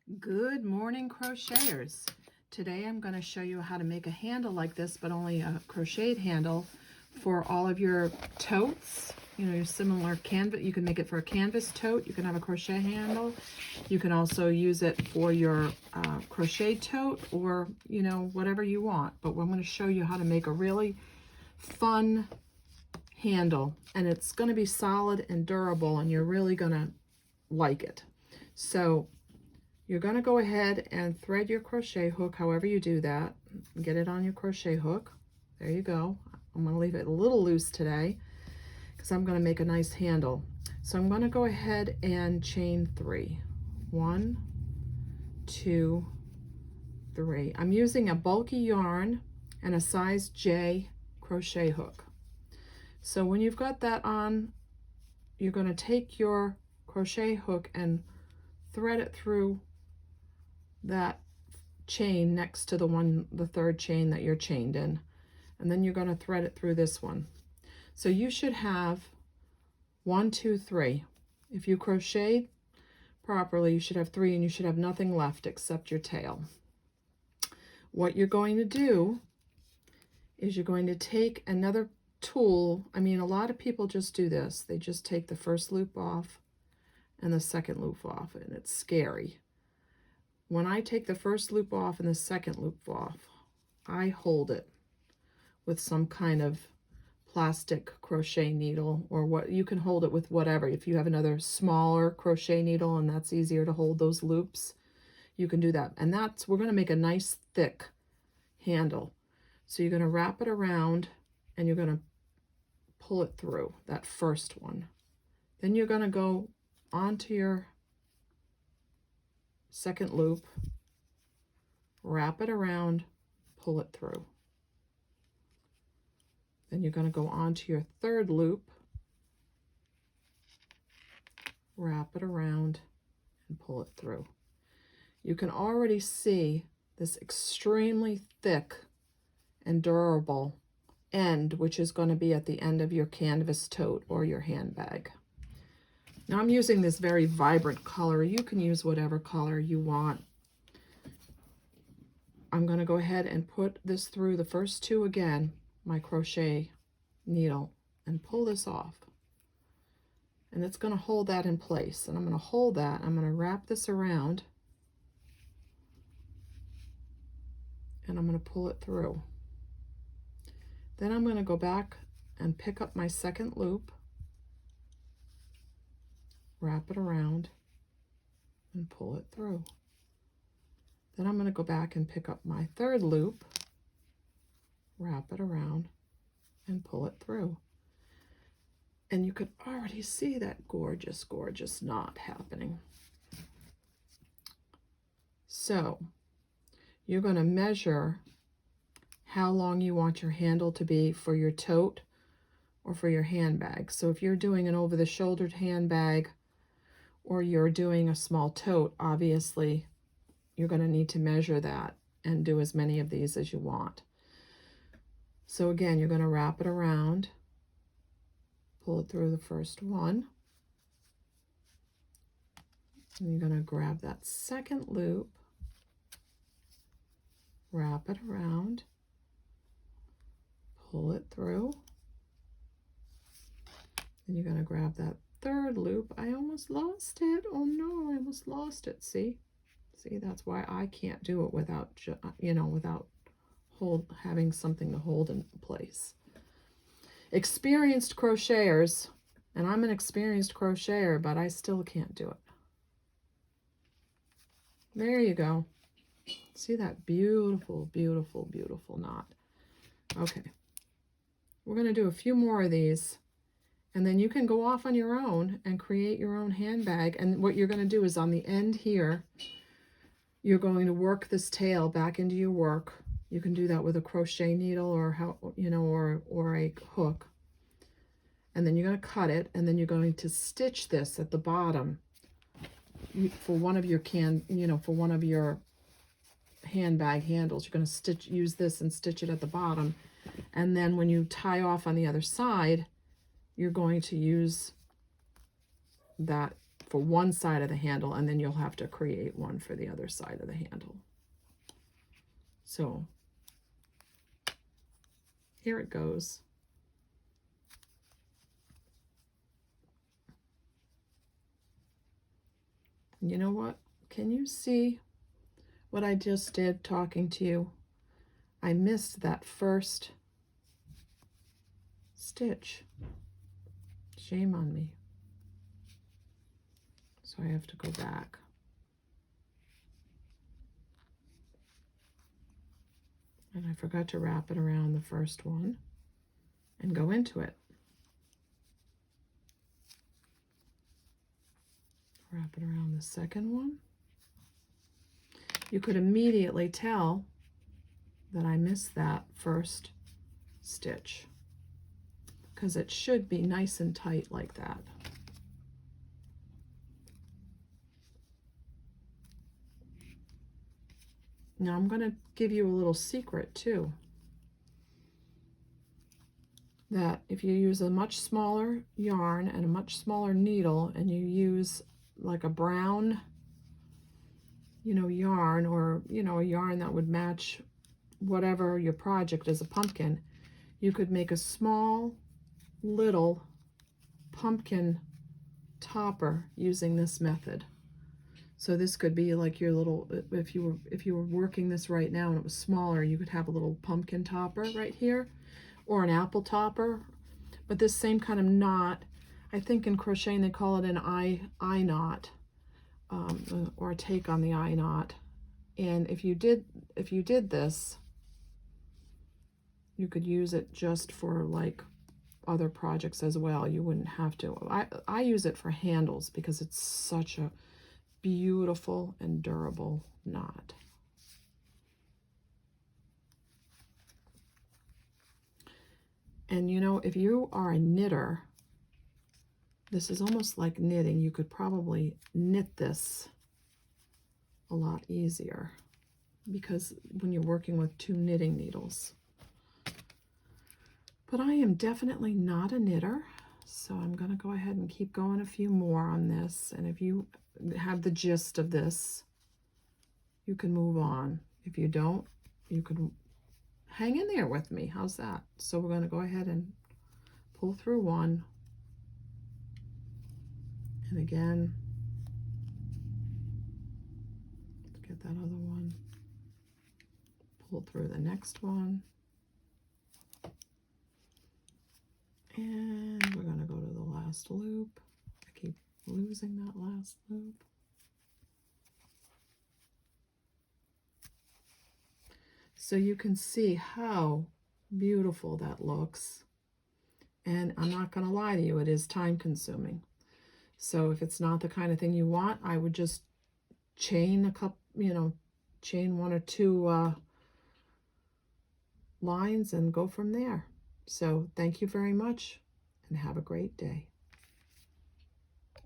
Good morning, crocheters. Today I'm going to show you how to make a handle like this, but only a crocheted handle for all of your totes. You know, your similar canvas. You can make it for a canvas tote. You can have a crochet handle. You can also use it for your crochet tote, or you know, whatever you want. But I'm going to show you how to make a really fun handle, and it's going to be solid and durable, and you're really going to like it. So you're going to go ahead and thread your crochet hook, however you do that. Get it on your crochet hook. There you go. I'm going to leave it a little loose today because I'm going to make a nice handle. So I'm going to go ahead and chain 3. 1, 2, 3. I'm using a bulky yarn and a size J crochet hook. So when you've got that on, you're going to take your crochet hook and thread it through that chain next to the third chain that you're chained in, and then you're going to thread it through this one. So you should have 1, 2, 3. If you crochet properly, you should have 3, and you should have nothing left except your tail. What you're going to do is you're going to take another tool. I mean, a lot of people just do this. They just take the first loop off and the second loop off, and it's scary. When I take the first loop off and the second loop off, I hold it with some kind of plastic crochet needle, or what you can hold it with, whatever. If you have another smaller crochet needle and that's easier to hold those loops, you can do that. And we're going to make a nice thick handle. So you're going to wrap it around and you're going to pull it through that first one. Then you're going to go onto your second loop, wrap it around, pull it through. Then you're going to go on to your third loop, wrap it around, and pull it through. You can already see this extremely thick and durable end, which is going to be at the end of your canvas tote or your handbag. Now I'm using this very vibrant color. You can use whatever color you want. I'm going to go ahead and put this through the first 2 again, my crochet needle, and pull this off. And it's going to hold that in place. And I'm going to hold that. I'm going to wrap this around. And I'm going to pull it through. Then I'm going to go back and pick up my second loop, wrap it around, and pull it through. Then I'm going to go back and pick up my third loop, wrap it around, and pull it through. And you could already see that gorgeous, gorgeous knot happening. So you're going to measure how long you want your handle to be for your tote or for your handbag. So if you're doing an over-the-shouldered handbag, or you're doing a small tote, obviously you're going to need to measure that and do as many of these as you want. So again, you're going to wrap it around, pull it through the first one, and you're going to grab that second loop, wrap it around, pull it through, and you're going to grab that third loop. I almost lost it. Oh no, I almost lost it. See, that's why I can't do it without, you know, without having something to hold in place. Experienced crocheters, and I'm an experienced crocheter, but I still can't do it. There you go. See that beautiful, beautiful, beautiful knot. Okay, we're going to do a few more of these. And then you can go off on your own and create your own handbag. And what you're going to do is on the end here, you're going to work this tail back into your work. You can do that with a crochet needle or or a hook. And then you're going to cut it, and then you're going to stitch this at the bottom for one of your handbag handles. You're going to use this and stitch it at the bottom. And then when you tie off on the other side, you're going to use that for one side of the handle, and then you'll have to create one for the other side of the handle. So here it goes. You know what? Can you see what I just did talking to you? I missed that first stitch. Shame on me. So I have to go back. And I forgot to wrap it around the first one and go into it. Wrap it around the second one. You could immediately tell that I missed that first stitch because it should be nice and tight like that. Now I'm going to give you a little secret too, that if you use a much smaller yarn and a much smaller needle, and you use like a brown, yarn, or, a yarn that would match whatever your project is, a pumpkin, you could make a small little pumpkin topper using this method. So this could be like your little, if you were working this right now and it was smaller, you could have a little pumpkin topper right here, or an apple topper. But this same kind of knot, I think in crocheting they call it an eye knot, or a take on the eye knot. And if you did this, you could use it just for like other projects as well. You wouldn't have to. I use it for handles because it's such a beautiful and durable knot. And if you are a knitter, this is almost like knitting. You could probably knit this a lot easier because when you're working with 2 knitting needles. But I am definitely not a knitter, so I'm going to go ahead and keep going a few more on this. And if you have the gist of this, you can move on. If you don't, you can hang in there with me. How's that? So we're going to go ahead and pull through one. And again, let's get that other one. Pull through the next one. And we're going to go to the last loop. I keep losing that last loop. So you can see how beautiful that looks. And I'm not going to lie to you, it is time consuming. So if it's not the kind of thing you want, I would just chain a couple, chain 1 or 2 lines and go from there. So thank you very much and have a great day.